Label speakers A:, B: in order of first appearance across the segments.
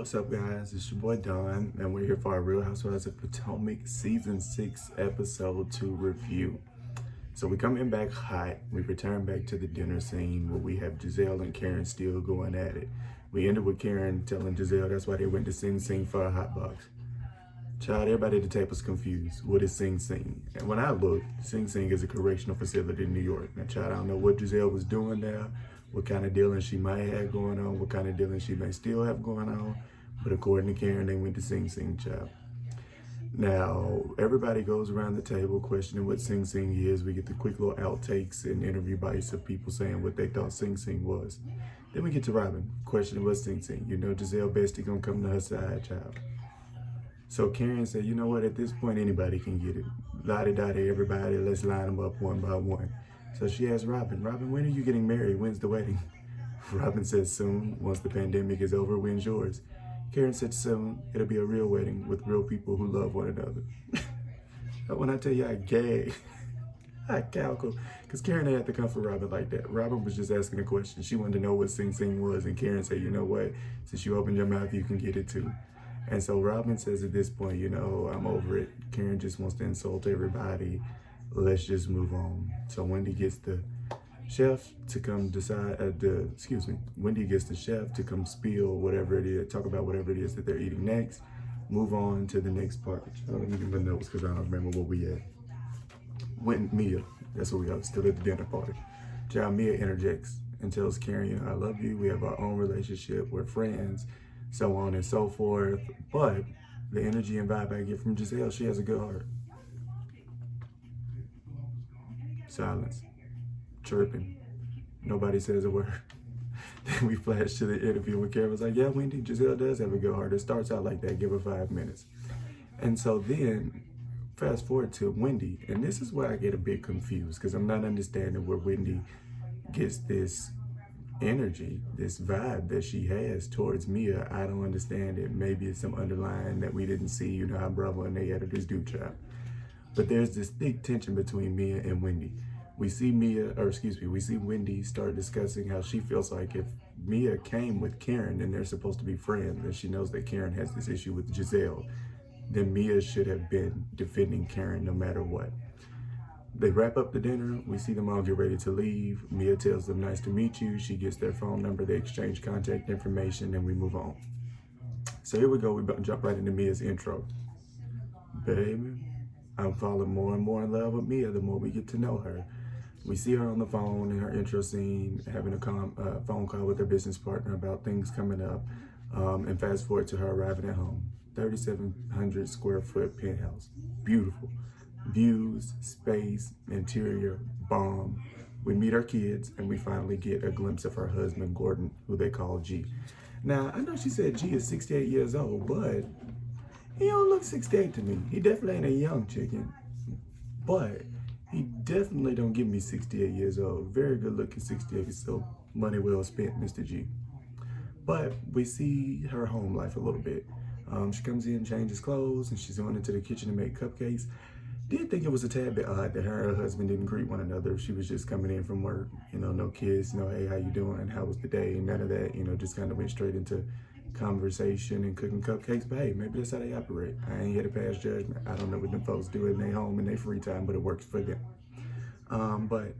A: What's up, guys? It's your boy Don, and we're here for our Real Housewives of Potomac Season 6, Episode 2 review. So we come in back hot. We return back to the dinner scene where we have Gizelle and Karen still going at it. We ended with Karen telling Gizelle that's why they went to Sing Sing for a hot box. Child, everybody at the table's confused. What is Sing Sing? And when I looked, Sing Sing is a correctional facility in New York. Now, child, I don't know what Gizelle was doing there, what kind of dealing she might have going on, what kind of dealing she may still have going on. But according to Karen, they went to Sing Sing, child. Now, everybody goes around the table questioning what Sing Sing is. We get the quick little outtakes and interview bites of people saying what they thought Sing Sing was. Then we get to Robyn questioning what Sing Sing. You know, Gizelle Bestie gonna come to her side, child. So Karen said, you know what, at this point, anybody can get it. Lottie-dottie, everybody, let's line them up one by one. So she asked Robyn, when are you getting married? When's the wedding? Robyn says soon. Once the pandemic is over, when's yours? Karen said soon. It'll be a real wedding with real people who love one another. When I tell you I gag, I cackle, because Karen had to come for Robyn like that. Robyn was just asking a question. She wanted to know what Sing Sing was, and Karen said, you know what, since you opened your mouth, you can get it too. And so Robyn says at this point, you know, I'm over it. Karen just wants to insult everybody. Let's just move on. So Wendy gets the chef to come decide, Wendy gets the chef to come spill whatever it is, talk about whatever it is that they're eating next. Move on to the next part. Let me get my notes because I don't remember what we had. Mia, that's what we are, still at the dinner party. Child, Mia interjects and tells Karen, you know, I love you. We have our own relationship. We're friends, so on and so forth. But the energy and vibe I get from Gizelle, she has a good heart. Silence. Chirping. Nobody says a word. Then we flash to the interview where Karen was like, yeah, Wendy, Gizelle does have a good heart. It starts out like that. Give her 5 minutes. And so then fast forward to Wendy. And this is where I get a bit confused because I'm not understanding where Wendy gets this energy, this vibe that she has towards Mia. I don't understand it. Maybe it's some underlying that we didn't see. You know how Bravo and the editors do, child. But there's this thick tension between Mia and Wendy. We see Wendy start discussing how she feels like if Mia came with Karen and they're supposed to be friends, and she knows that Karen has this issue with Gizelle, then Mia should have been defending Karen no matter what. They wrap up the dinner. We see them all get ready to leave. Mia tells them, nice to meet you. She gets their phone number. They exchange contact information, and we move on. So here we go. We jump right into Mia's intro. Baby, I'm falling more and more in love with Mia the more we get to know her. We see her on the phone in her intro scene, having a phone call with her business partner about things coming up, and fast forward to her arriving at home. 3,700 square foot penthouse. Beautiful. Views, space, interior, bomb. We meet our kids, and we finally get a glimpse of her husband, Gordon, who they call G. Now, I know she said G is 68 years old, but he don't look 68 to me. He definitely ain't a young chicken, but he definitely don't give me 68 years old. Very good looking 68, so money well spent, Mr. G. But we see her home life a little bit. She comes in, changes clothes, and she's going into the kitchen to make cupcakes. Did think it was a tad bit odd that her and her husband didn't greet one another. She was just coming in from work, you know, no kids, no, hey, how you doing? How was the day? None of that, you know, just kind of went straight into conversation and cooking cupcakes. But hey, maybe that's how they operate. I ain't here to pass judgment. I don't know what them folks do in their home in their free time, but it works for them. But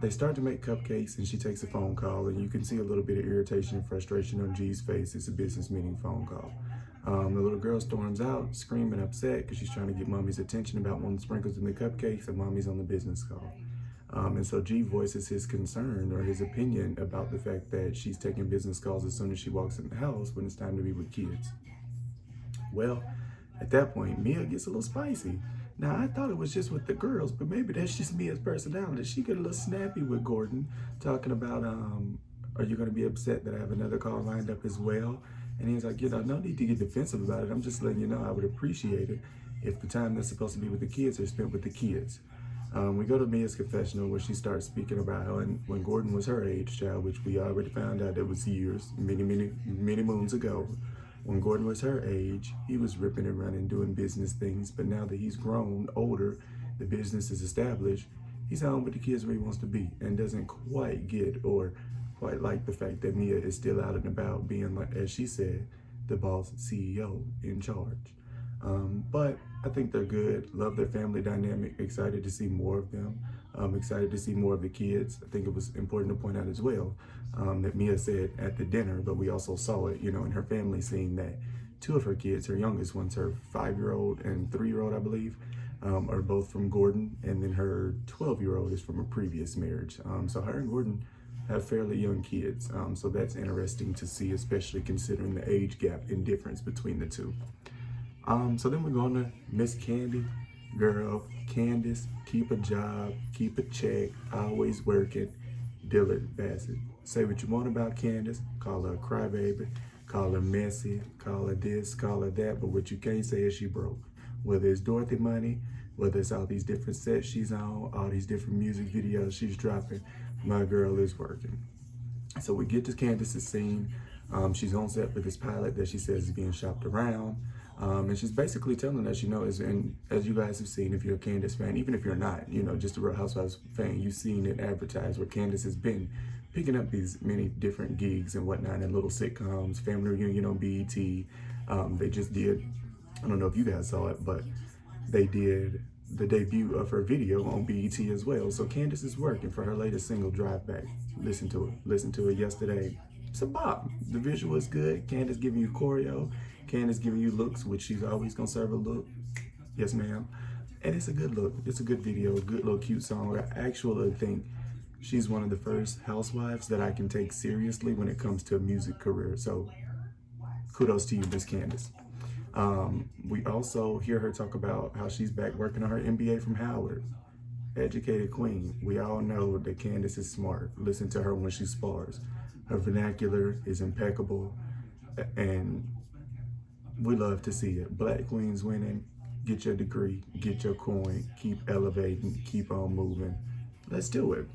A: they start to make cupcakes, and she takes a phone call, and you can see a little bit of irritation and frustration on G's face. It's a business meeting phone call. The little girl storms out, screaming, upset, because she's trying to get mommy's attention about one of the sprinkles in the cupcakes, and mommy's on the business call. And so G voices his concern or his opinion about the fact that she's taking business calls as soon as she walks in the house when it's time to be with kids. Well, at that point, Mia gets a little spicy. Now, I thought it was just with the girls, but maybe that's just Mia's personality. She got a little snappy with Gordon, talking about, are you going to be upset that I have another call lined up as well? And he's like, you know, no need to get defensive about it. I'm just letting you know I would appreciate it if the time that's supposed to be with the kids is spent with the kids. We go to Mia's confessional where she starts speaking about how when Gordon was her age, child, which we already found out it was years, many moons ago. When Gordon was her age, he was ripping and running, doing business things. But now that he's grown, older, the business is established, he's home with the kids where he wants to be and doesn't quite get or quite like the fact that Mia is still out and about being, like, as she said, the boss, CEO in charge. But I think they're good. Love their family dynamic. Excited to see more of them. Excited to see more of the kids. I think it was important to point out as well that Mia said at the dinner, but we also saw it, you know, in her family, seeing that two of her kids, her youngest ones, her 5-year-old and 3-year-old, I believe, are both from Gordon, and then her 12-year-old is from a previous marriage. So her and Gordon have fairly young kids. So that's interesting to see, especially considering the age gap and difference between the two. So then we're going to Miss Candy. Girl, Candace, keep a job, keep a check, always working. Dillard-Basset. Say what you want about Candace, call her a crybaby, call her messy, call her this, call her that, but what you can't say is she broke. Whether it's Dorothy money, whether it's all these different sets she's on, all these different music videos she's dropping, my girl is working. So we get to Candace's scene. She's on set for this pilot that she says is being shopped around. And she's basically telling us, you know, and as you guys have seen, if you're a Candace fan, even if you're not, you know, just a Real Housewives fan, you've seen it advertised where Candace has been picking up these many different gigs and whatnot, and little sitcoms, Family Reunion on BET. They just did, I don't know if you guys saw it, but they did the debut of her video on BET as well. So Candace is working for her latest single, Drive Back. Listen to it yesterday. It's a bop. The visual is good. Candace giving you choreo. Candace giving you looks, which she's always gonna serve a look. Yes, ma'am. And it's a good look. It's a good video, a good little cute song. I actually think she's one of the first housewives that I can take seriously when it comes to a music career. So kudos to you, Miss Candace. We also hear her talk about how she's back working on her MBA from Howard. Educated queen. We all know that Candace is smart. Listen to her when she spars. Her vernacular is impeccable, and we love to see it. Black queens winning. Get your degree, get your coin, keep elevating, keep on moving. Let's do it.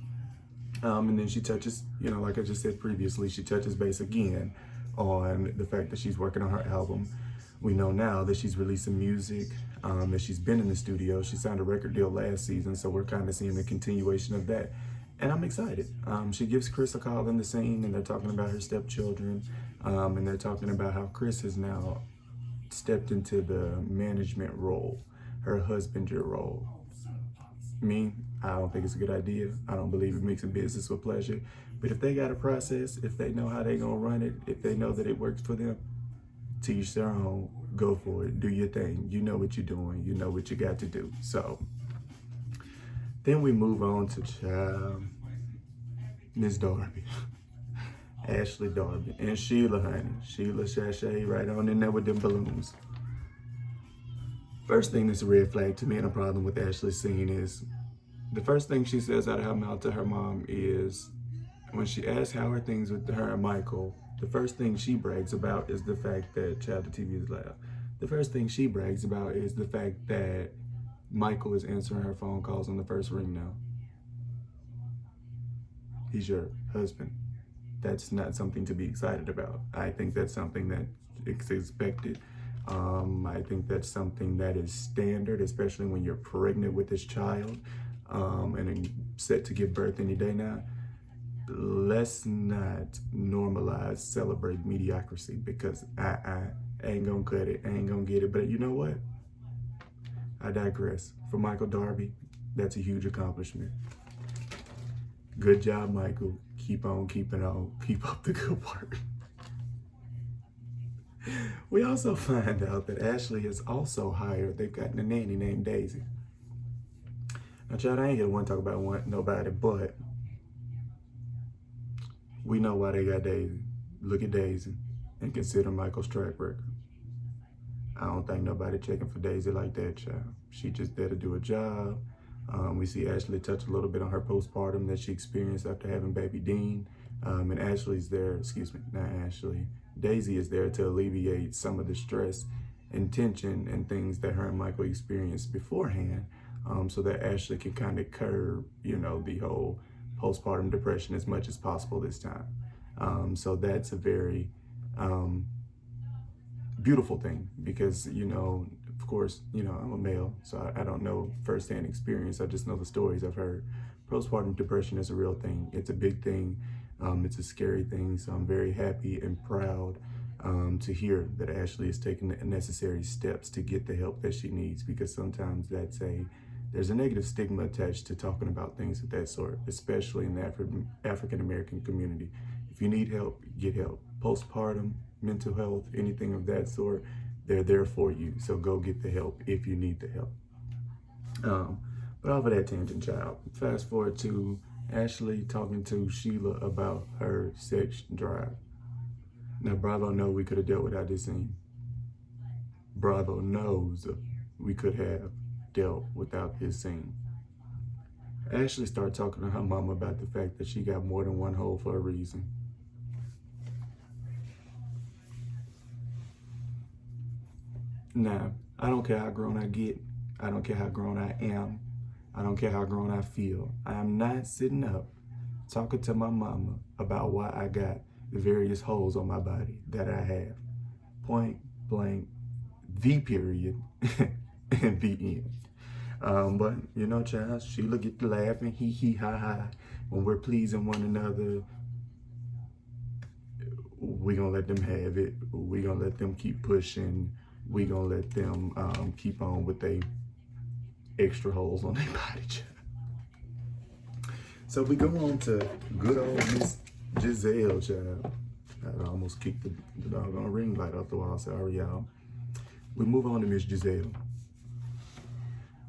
A: And then she touches, you know, like I just said previously, she touches base again on the fact that she's working on her album. We know now that she's releasing music, that she's been in the studio. She signed a record deal last season, so we're kind of seeing the continuation of that. And I'm excited. She gives Chris a call in the scene, and they're talking about her stepchildren, and they're talking about how Chris has now stepped into the management role, her husbandry role. Me, I don't think it's a good idea. I don't believe it makes a business with pleasure. But if they got a process, if they know how they gonna run it, if they know that it works for them, to each their own, go for it, do your thing. You know what you're doing, you know what you got to do. So then we move on to Miss Darby. Ashley Darby and Sheila, honey. Sheila Sashay right on in there with them balloons. First thing that's a red flag to me and a problem with Ashley's scene is the first thing she says out of her mouth to her mom is when she asks how are things with her and Michael, the first thing she brags about is the fact that child the TV is loud. The first thing she brags about is the fact that Michael is answering her phone calls on the first ring now. He's your husband. That's not something to be excited about. I think that's something that is expected. I think that's something that is standard, especially when you're pregnant with this child and set to give birth any day now. Let's not normalize, celebrate mediocrity, because I ain't gonna cut it, I ain't gonna get it. But you know what? I digress. For Michael Darby, that's a huge accomplishment. Good job, Michael. Keep on keeping on. Keep up the good work. We also find out that Ashley has also hired, they've gotten a nanny named Daisy. Now, child, I ain't here to want to talk about nobody, but we know why they got Daisy. Look at Daisy and consider Michael's track record. I don't think nobody checking for Daisy like that, child. She just there to do a job. We see Ashley touch a little bit on her postpartum that she experienced after having baby Dean. And Ashley's there, Daisy is there to alleviate some of the stress and tension and things that her and Michael experienced beforehand, so that Ashley can kind of curb, you know, the whole postpartum depression as much as possible this time. So that's a very beautiful thing because, you know, of course, you know, I'm a male, so I don't know firsthand experience. I just know the stories I've heard. Postpartum depression is a real thing. It's a big thing. It's a scary thing. So I'm very happy and proud to hear that Ashley is taking the necessary steps to get the help that she needs, because sometimes there's a negative stigma attached to talking about things of that sort, especially in the African American community. If you need help, get help. Postpartum, mental health, anything of that sort, they're there for you. So go get the help if you need the help. But off of that tangent, child, fast forward to Ashley talking to Sheila about her sex drive. Now, Bravo knows we could have dealt without this scene. Bravo knows we could have dealt without this scene. Ashley started talking to her mama about the fact that she got more than one hole for a reason. Now, I don't care how grown I get. I don't care how grown I am. I don't care how grown I feel. I am not sitting up talking to my mama about why I got the various holes on my body that I have. Point blank, the period, and the end. But, you know, child, Sheila get to laughing, hee hee ha ha. When we're pleasing one another, we gonna let them have it. We gonna let them keep pushing. We gonna let them keep on with they extra holes on their body, child. So we go on to good old Miss Gizelle, child. I almost kicked the doggone ring light off the wall. Sorry, y'all. We move on to Miss Gizelle.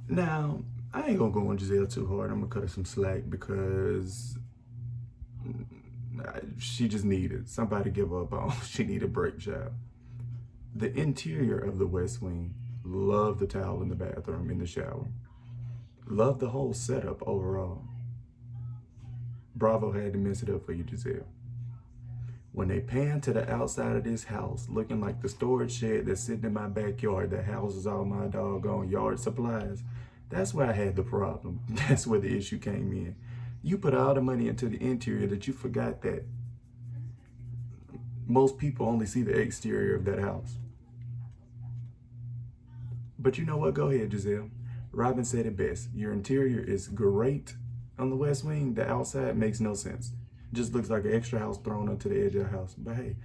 A: Now, I ain't gonna go on Gizelle too hard. I'm gonna cut her some slack because she just needed somebody to give up on. She need a break, child. The interior of the West Wing, love the towel in the bathroom, in the shower. Love the whole setup overall. Bravo had to mess it up for you, Gizelle. When they pan to the outside of this house, looking like the storage shed that's sitting in my backyard that houses all my doggone yard supplies, that's where I had the problem. That's where the issue came in. You put all the money into the interior that you forgot that most people only see the exterior of that house. But you know what? Go ahead, Gizelle. Robyn said it best. Your interior is great on the West Wing. The outside makes no sense. Just looks like an extra house thrown onto the edge of the house. But hey,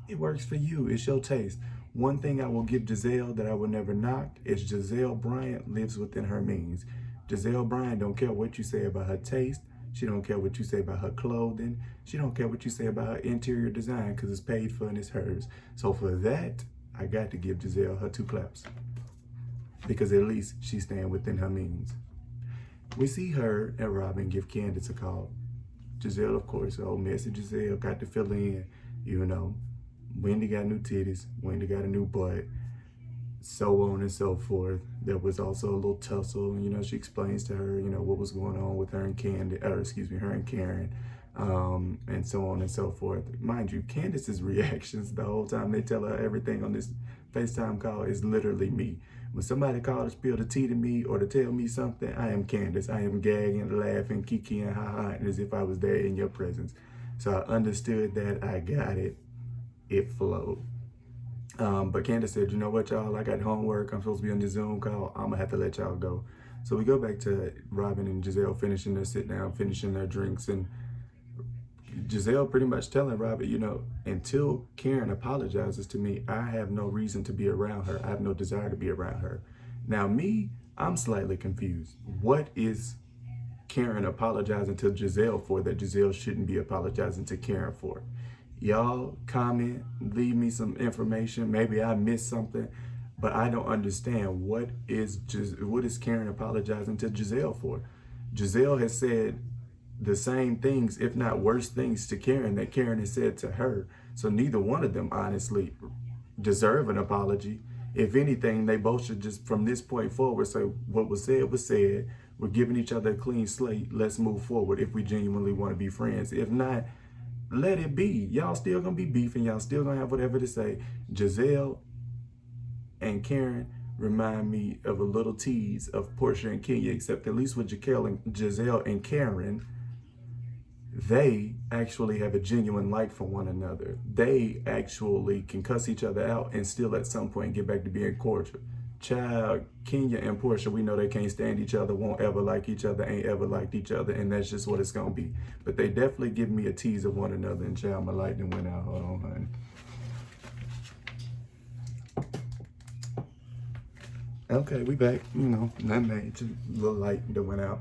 A: it works for you. It's your taste. One thing I will give Gizelle that I will never knock is Gizelle Bryant lives within her means. Gizelle Bryant don't care what you say about her taste. She don't care what you say about her clothing. She don't care what you say about her interior design because it's paid for and it's hers. So for that, I got to give Gizelle her 2 claps. Because at least she's staying within her means. We see her and Robyn give Candace a call. Gizelle, of course, old messy Gizelle got to fill in, you know. Wendy got new titties, Wendy got a new butt, so on and so forth. There was also a little tussle, you know, she explains to her, you know, what was going on with her and her and Karen, and so on and so forth. Mind you, Candace's reactions the whole time they tell her everything on this FaceTime call is literally me. When somebody calls to spill the tea to me or to tell me something, I am Candace. I am gagging, laughing, kikiing, ha-ha, as if I was there in your presence. So I understood that, I got it, it flowed. But Candace said, you know what, y'all, I got homework, I'm supposed to be on the Zoom call, I'm gonna have to let y'all go. So we go back to Robyn and Gizelle finishing their sit down, finishing their drinks, and Gizelle pretty much telling Robyn, you know, until Karen apologizes to me, I have no reason to be around her. I have no desire to be around her. Now me, I'm slightly confused. What is Karen apologizing to Gizelle for that Gizelle shouldn't be apologizing to Karen for? Y'all comment, leave me some information. Maybe I missed something, but I don't understand what is Karen apologizing to Gizelle for? Gizelle has said the same things, if not worse things, to Karen that Karen has said to her. So neither one of them honestly deserve an apology. If anything, they both should just, from this point forward, say what was said was said. We're giving each other a clean slate. Let's move forward if we genuinely want to be friends. If not, let it be. Y'all still gonna be beefing. Y'all still gonna have whatever to say. Gizelle and Karen remind me of a little tease of Porsha and Kenya, except at least with Gizelle and Karen, they actually have a genuine like for one another. They actually can cuss each other out and still at some point get back to being cordial. Child, Kenya and Porsha, we know they can't stand each other, won't ever like each other, ain't ever liked each other, and that's just what it's gonna be. But they definitely give me a tease of one another, and child, my lightning went out. Hold on, honey. Okay, we back. You know, nothing major, a little light that went out.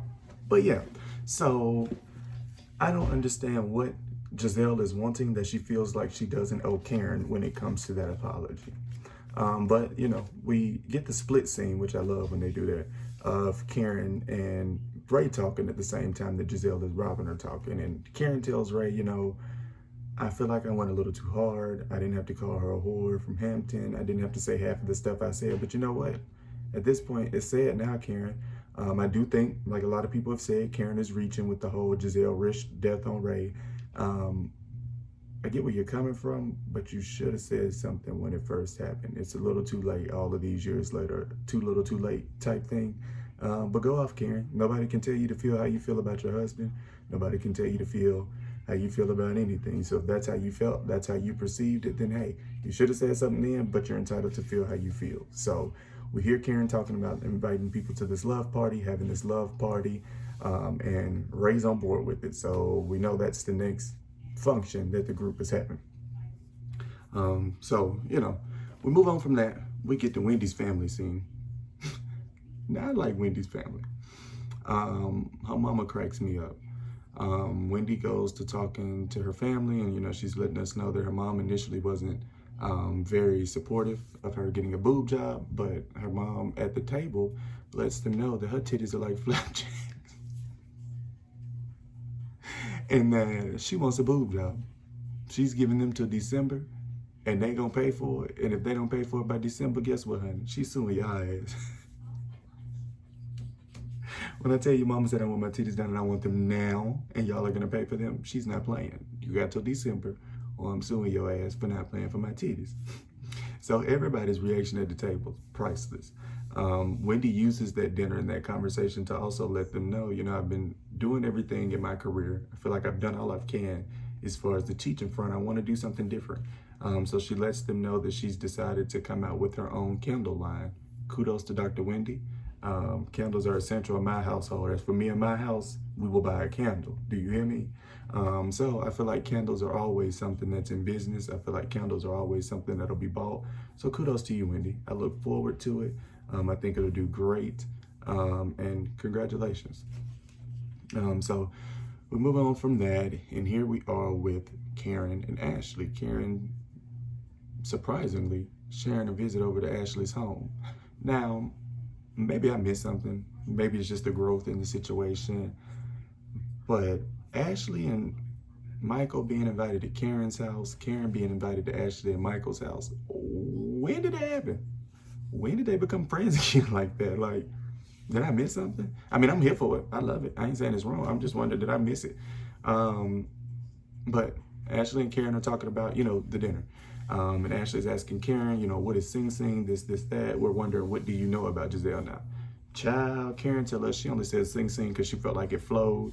A: But yeah, so I don't understand what Gizelle is wanting that she feels like she doesn't owe Karen when it comes to that apology. But, you know, we get the split scene, which I love when they do that, of Karen and Ray talking at the same time that Gizelle and Robyn are talking. And Karen tells Ray, you know, I feel like I went a little too hard. I didn't have to call her a whore from Hampton. I didn't have to say half of the stuff I said. But you know what? At this point, it's said now, Karen. I do think, like a lot of people have said, Karen is reaching with the whole Gizelle wish death on Ray. I get where you're coming from, but you should have said something when it first happened. It's a little too late all of these years later, too little too late type thing. But go off, Karen. Nobody can tell you to feel how you feel about your husband. Nobody can tell you to feel how you feel about anything. So if that's how you felt, that's how you perceived it, then hey, you should have said something then, but you're entitled to feel how you feel. So we hear Karen talking about inviting people to this love party, having this love party, and Ray's on board with it. So we know that's the next function that the group is having. So, you know, we move on from that. We get to Wendy's family scene. Now, I like Wendy's family. Her mama cracks me up. Wendy goes to talking to her family, and, you know, she's letting us know that her mom initially wasn't very supportive of her getting a boob job, but her mom at the table lets them know that her titties are like flapjacks. And that she wants a boob job. She's giving them till December, and they gonna pay for it. And if they don't pay for it by December, guess what, honey? She's suing your ass. When I tell you mama said I want my titties done and I want them now, and y'all are gonna pay for them, she's not playing. You got till December, or I'm suing your ass for not paying for my titties. So everybody's reaction at the table, priceless. Wendy uses that dinner and that conversation to also let them know, you know, I've been doing everything in my career. I feel like I've done all I can as far as the teaching front. I want to do something different. So she lets them know that she's decided to come out with her own candle line. Kudos to Dr. Wendy. Candles are essential in my household. As for me and my house, we will buy a candle. Do you hear me? So I feel like candles are always something that's in business. I feel like candles are always something that'll be bought. So kudos to you, Wendy. I look forward to it. I think it'll do great. And congratulations. So we move on from that. And here we are with Karen and Ashley. Karen, surprisingly, sharing a visit over to Ashley's home. Now, maybe I missed something. Maybe it's just the growth in the situation. But Ashley and Michael being invited to Karen's house, Karen being invited to Ashley and Michael's house. When did that happen? When did they become friends again like that? Like, did I miss something? I mean, I'm here for it. I love it. I ain't saying it's wrong. I'm just wondering, did I miss it? But Ashley and Karen are talking about, you know, the dinner. And Ashley's asking Karen, you know, what is Sing Sing, this, that. We're wondering, what do you know about Gizelle now? Child, Karen tell us she only said Sing Sing because she felt like it flowed.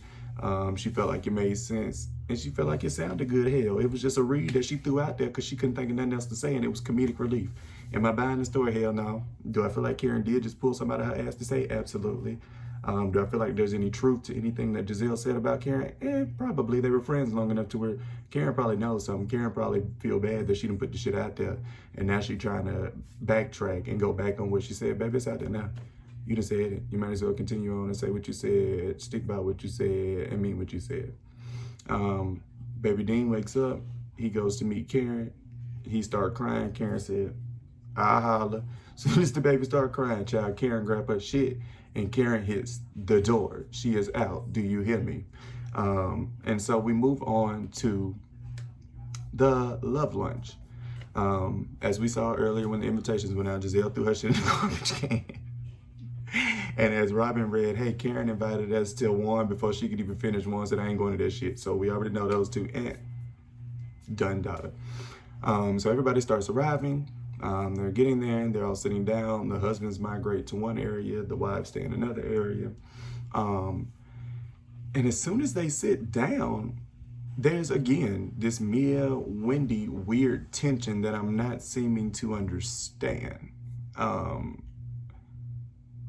A: She felt like it made sense. And she felt like it sounded good. Hell, it was just a read that she threw out there because she couldn't think of nothing else to say, and it was comedic relief. Am I buying the story? Hell no. Do I feel like Karen did just pull something out of her ass to say? Absolutely. Do I feel like there's any truth to anything that Gizelle said about Karen? Probably. They were friends long enough to where Karen probably knows something. Karen probably feel bad that she didn't put the shit out there, and now she's trying to backtrack and go back on what she said. Baby, it's out there now. You done said it. You might as well continue on and say what you said, stick by what you said, and mean what you said. Baby Dean wakes up. He goes to meet Karen. He started crying. Karen said, I holler. So soon as the baby started crying, child, Karen grabbed her shit, and Karen hits the door. She is out. Do you hear me? And so we move on to the love lunch. As we saw earlier when the invitations went out, Gizelle threw her shit in the garbage can. And as Robyn read, hey, Karen invited us till 1 before she could even finish 1, said I ain't going to that shit. So we already know those two, and done daughter. So everybody starts arriving. They're getting there, and they're all sitting down. The husbands migrate to one area, the wives stay in another area. And as soon as they sit down, there's again this Mia, Wendy weird tension that I'm not seeming to understand.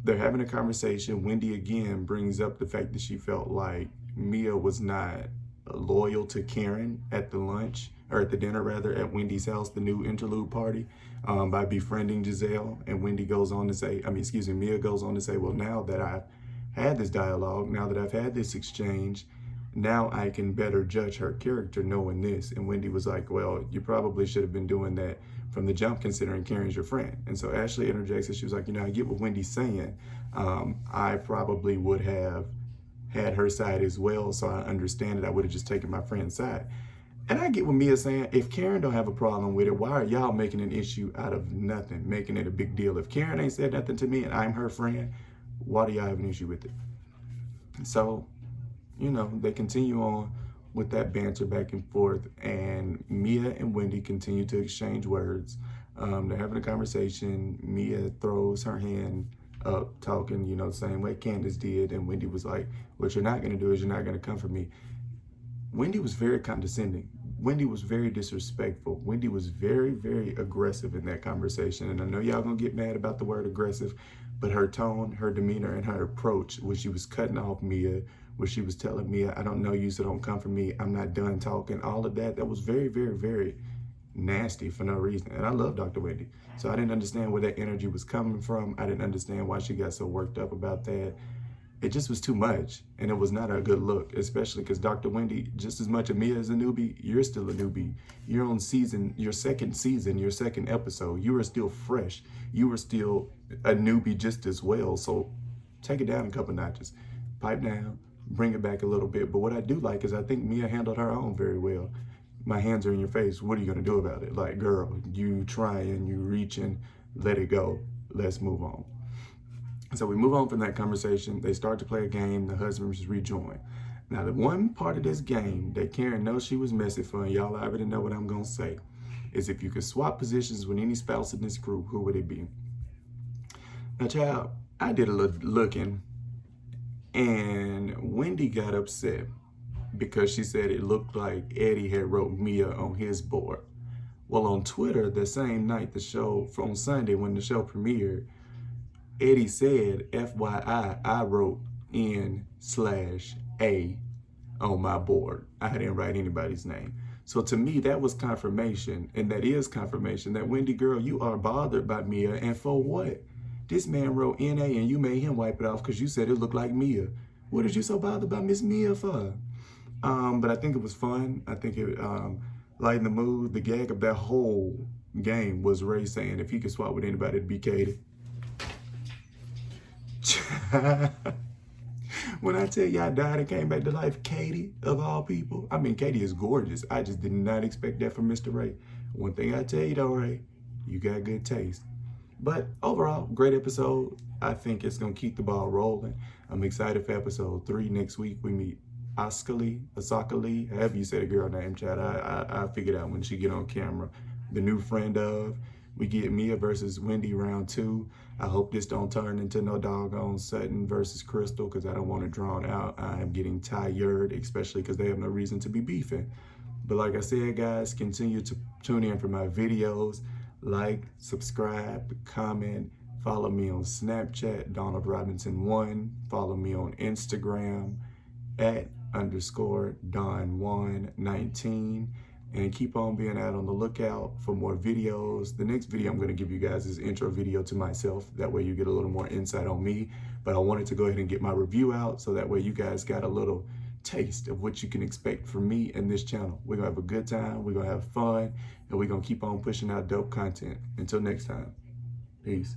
A: They're having a conversation. Wendy again brings up the fact that she felt like Mia was not loyal to Karen at the lunch. or at the dinner rather, at Wendy's house, the new interlude party, by befriending Gizelle. And Wendy goes on to say, Mia goes on to say, well, now that I've had this dialogue, now that I've had this exchange, now I can better judge her character knowing this. And Wendy was like, well, you probably should have been doing that from the jump, considering Karen's your friend. And so Ashley interjects and she was like, I get what Wendy's saying. I probably would have had her side as well, so I understand it. I would have just taken my friend's side. And I get what Mia's saying. If Karen don't have a problem with it, why are y'all making an issue out of nothing, making it a big deal? If Karen ain't said nothing to me and I'm her friend, why do y'all have an issue with it? So, they continue on with that banter back and forth, and Mia and Wendy continue to exchange words. They're having a conversation. Mia throws her hand up, talking, the same way Candace did, and Wendy was like, what you're not going to do is you're not going to come for me. Wendy was very condescending. Wendy was very disrespectful. Wendy was very, very aggressive in that conversation, and I know y'all gonna get mad about the word aggressive, but her tone, her demeanor, and her approach, when she was cutting off Mia, where she was telling Mia, I don't know you, so don't come for me, I'm not done talking, all of that, that was very, very, very nasty for no reason. And I love Dr. Wendy, so I didn't understand where that energy was coming from. I didn't understand why she got so worked up about that. It just was too much, and it was not a good look, especially because Dr. Wendy, just as much as Mia is a newbie, you're still a newbie. You're on your second season, your second episode. You are still fresh. You are still a newbie just as well, so take it down a couple notches. Pipe down, bring it back a little bit. But what I do like is I think Mia handled her own very well. My hands are in your face. What are you going to do about it? Like, girl, you trying, you reaching, let it go. Let's move on. So we move on from that conversation. They start to play a game. The husbands rejoin. Now, the one part of this game that Karen knows she was messy for, and y'all already know what I'm going to say, is if you could swap positions with any spouse in this group, who would it be? Now, child, I did a little looking, and Wendy got upset because she said it looked like Eddie had wrote Mia on his board. Well, on Twitter, the same night on Sunday when the show premiered, Eddie said, FYI, I wrote N/A on my board. I didn't write anybody's name. So to me, that was confirmation, and that is confirmation that, Wendy, girl, you are bothered by Mia, and for what? This man wrote NA and you made him wipe it off because you said it looked like Mia. What are you so bothered by Miss Mia for? But I think it was fun. I think it lightened the mood. The gag of that whole game was Ray saying if he could swap with anybody, it'd be Katie. When I tell you I died and came back to life, Katie, of all people. I mean, Katie is gorgeous. I just did not expect that from Mr. Ray. One thing I tell you though, Ray, you got good taste. But overall, great episode. I think it's going to keep the ball rolling. I'm excited for episode 3. Next week, we meet Asakali, however you say the girl name, Chad. I figured out when she get on camera. The new friend of. We get Mia versus Wendy round 2. I hope this don't turn into no doggone Sutton versus Crystal, because I don't want to drawn out. I am getting tired, especially because they have no reason to be beefing. But like I said, guys, continue to tune in for my videos. Like, subscribe, comment, follow me on Snapchat, Donald Robinson 1. Follow me on Instagram @_Don119. And keep on being out on the lookout for more videos. The next video I'm going to give you guys is an intro video to myself. That way you get a little more insight on me. But I wanted to go ahead and get my review out so that way you guys got a little taste of what you can expect from me and this channel. We're going to have a good time. We're going to have fun. And we're going to keep on pushing out dope content. Until next time. Peace.